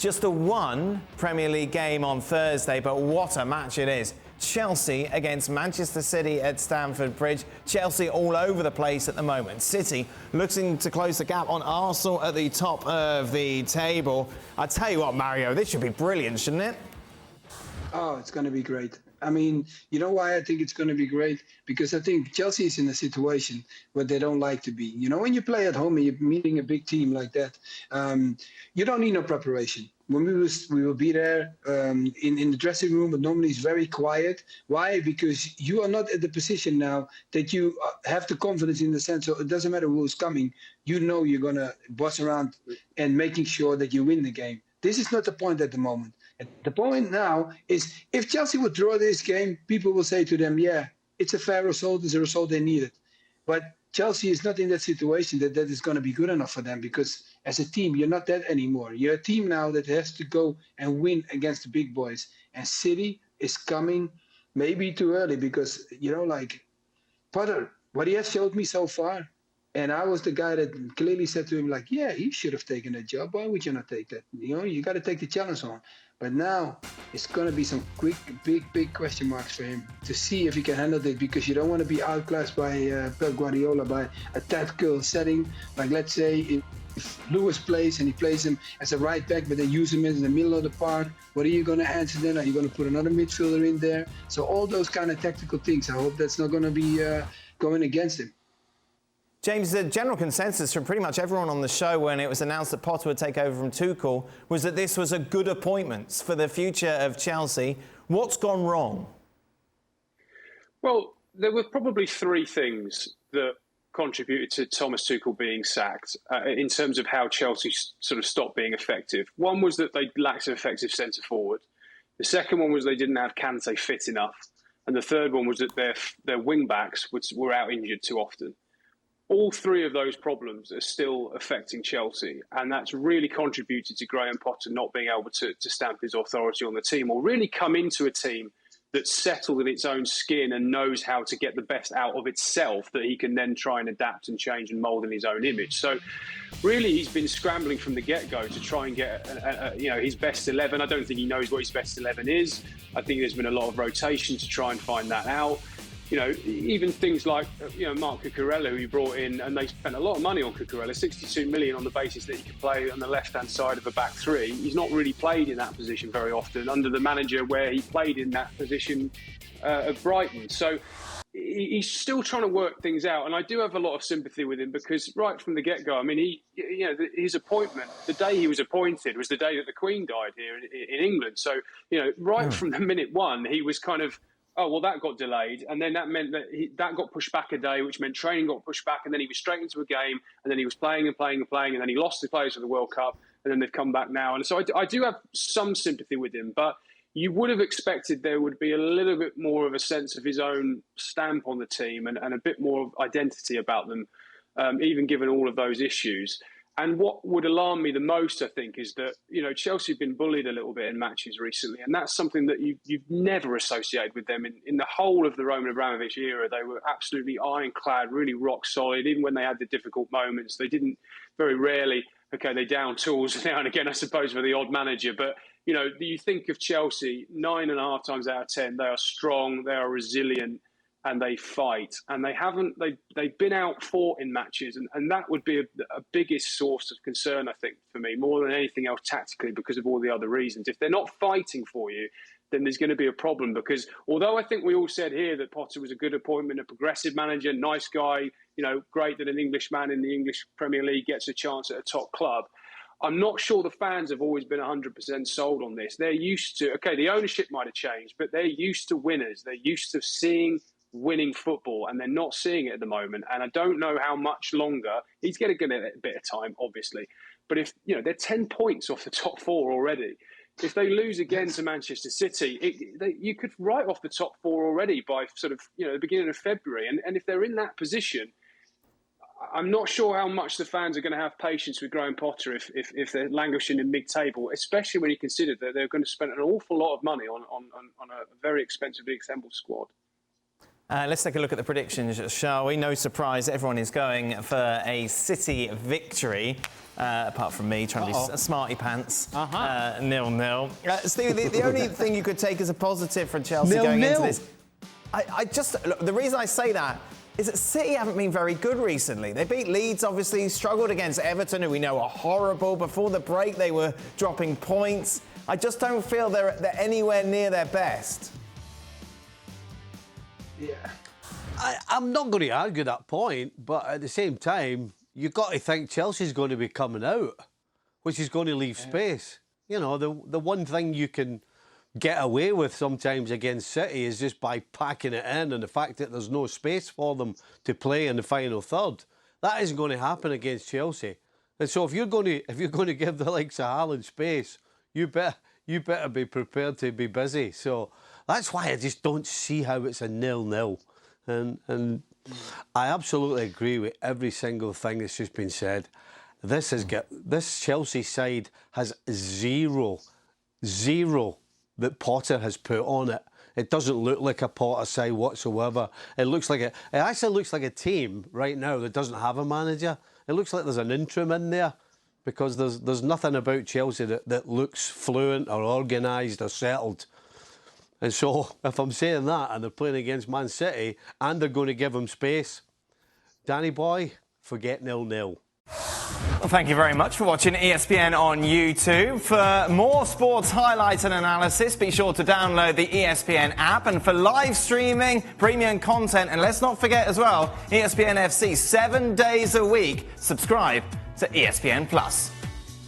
Just the one Premier League game on Thursday, but what a match it is. Chelsea against Manchester City at Stamford Bridge. Chelsea all over the place at the moment. City looking to close the gap on Arsenal at the top of the table. I tell you what, Mario, this should be brilliant, shouldn't it? Oh, it's going to be great. I mean, you know why I think it's going to be great? Because I think Chelsea is in a situation where they don't like to be. You know, when you play at home and you're meeting a big team like that, you don't need no preparation. When we will be there in the dressing room, but normally it's very quiet. Why? Because you are not at the position now that you have the confidence in the sense of it doesn't matter who's coming. You know you're going to boss around and making sure that you win the game. This is not the point at the moment. The point now is if Chelsea would draw this game, people will say to them, yeah, it's a fair result. It's a result they needed. But Chelsea is not in that situation that is going to be good enough for them because as a team, you're not that anymore. You're a team now that has to go and win against the big boys. And City is coming maybe too early because, you know, like Potter, what he has showed me so far, and I was the guy that clearly said to him, like, yeah, he should have taken that job. Why would you not take that? You know, you got to take the challenge on. But now it's going to be some quick, big question marks for him to see if he can handle it because you don't want to be outclassed by Pep Guardiola by a tactical setting. Like, let's say if Lewis plays and he plays him as a right back, but they use him in the middle of the park, what are you going to answer then? Are you going to put another midfielder in there? So all those kind of tactical things, I hope that's not going to be going against him. James, the general consensus from pretty much everyone on the show when it was announced that Potter would take over from Tuchel was that this was a good appointment for the future of Chelsea. What's gone wrong? Well, there were probably three things that contributed to Thomas Tuchel being sacked in terms of how Chelsea sort of stopped being effective. One was that they lacked an effective centre forward. The second one was they didn't have Kante fit enough. And the third one was that their wing backs were out injured too often. All three of those problems are still affecting Chelsea, and that's really contributed to Graham Potter not being able to stamp his authority on the team or really come into a team that's settled in its own skin and knows how to get the best out of itself that he can then try and adapt and change and mould in his own image. So really he's been scrambling from the get-go to try and get his best 11. I don't think he knows what his best 11 is. I think there's been a lot of rotation to try and find that out. You know, even things like, Marc Cucurella, who he brought in, and they spent a lot of money on Cucurella, 62 million on the basis that he could play on the left-hand side of a back three. He's not really played in that position very often under the manager where he played in that position of Brighton. So he's still trying to work things out. And I do have a lot of sympathy with him because right from the get-go, I mean, his appointment, the day he was appointed was the day that the Queen died here in England. So, right from the minute one, he was kind of, oh, well, that got delayed. And then that meant that that got pushed back a day, which meant training got pushed back. And then he was straight into a game. And then he was playing and playing and playing. And then he lost the players for the World Cup. And then they've come back now. And so I do have some sympathy with him. But you would have expected there would be a little bit more of a sense of his own stamp on the team and a bit more of identity about them, even given all of those issues. And what would alarm me the most, I think, is that, Chelsea have been bullied a little bit in matches recently. And that's something that you've never associated with them. In the whole of the Roman Abramovich era, they were absolutely ironclad, really rock solid. Even when they had the difficult moments, they didn't very rarely, they down tools now and again, I suppose, for the odd manager. But, you think of Chelsea 9.5 times out of 10, they are strong, they are resilient, and they fight, and they've been outfought in matches, and that would be a biggest source of concern, I think, for me, more than anything else tactically, because of all the other reasons. If they're not fighting for you, then there's going to be a problem, because although I think we all said here that Potter was a good appointment, a progressive manager, nice guy, great that an Englishman in the English Premier League gets a chance at a top club, I'm not sure the fans have always been 100% sold on this. They're used to, the ownership might have changed, but they're used to winners. They're used to seeing winning football, and they're not seeing it at the moment. And I don't know how much longer. He's going to get a bit of time, obviously. But if, they're 10 points off the top four already. If they lose again to Manchester City, you could write off the top four already by sort of, the beginning of February. And if they're in that position, I'm not sure how much the fans are going to have patience with Graham Potter if they're languishing in mid-table, especially when you consider that they're going to spend an awful lot of money on a very expensively assembled squad. Let's take a look at the predictions, shall we? No surprise, everyone is going for a City victory, apart from me trying to be smarty pants. 0-0. Steve, the only thing you could take as a positive from Chelsea going into this... Look, the reason I say that is that City haven't been very good recently. They beat Leeds, obviously, struggled against Everton, who we know are horrible. Before the break, they were dropping points. I just don't feel they're anywhere near their best. Yeah. I'm not going to argue that point, but at the same time, you've got to think Chelsea's going to be coming out, which is going to leave space. You know, the one thing you can get away with sometimes against City is just by packing it in, and the fact that there's no space for them to play in the final third. That isn't going to happen against Chelsea. And so if you're going to give the likes of Haaland space, you better be prepared to be busy. So that's why I just don't see how it's a 0-0. And I absolutely agree with every single thing that's just been said. This Chelsea side has zero that Potter has put on it. It doesn't look like a Potter side whatsoever. It actually looks like a team right now that doesn't have a manager. It looks like there's an interim in there, because there's nothing about Chelsea that looks fluent or organised or settled. And so, if I'm saying that, and they're playing against Man City, and they're going to give them space, Danny boy, forget 0-0. Well, thank you very much for watching ESPN on YouTube. For more sports highlights and analysis, be sure to download the ESPN app. And for live streaming, premium content, and let's not forget as well, ESPN FC 7 days a week. Subscribe to ESPN+.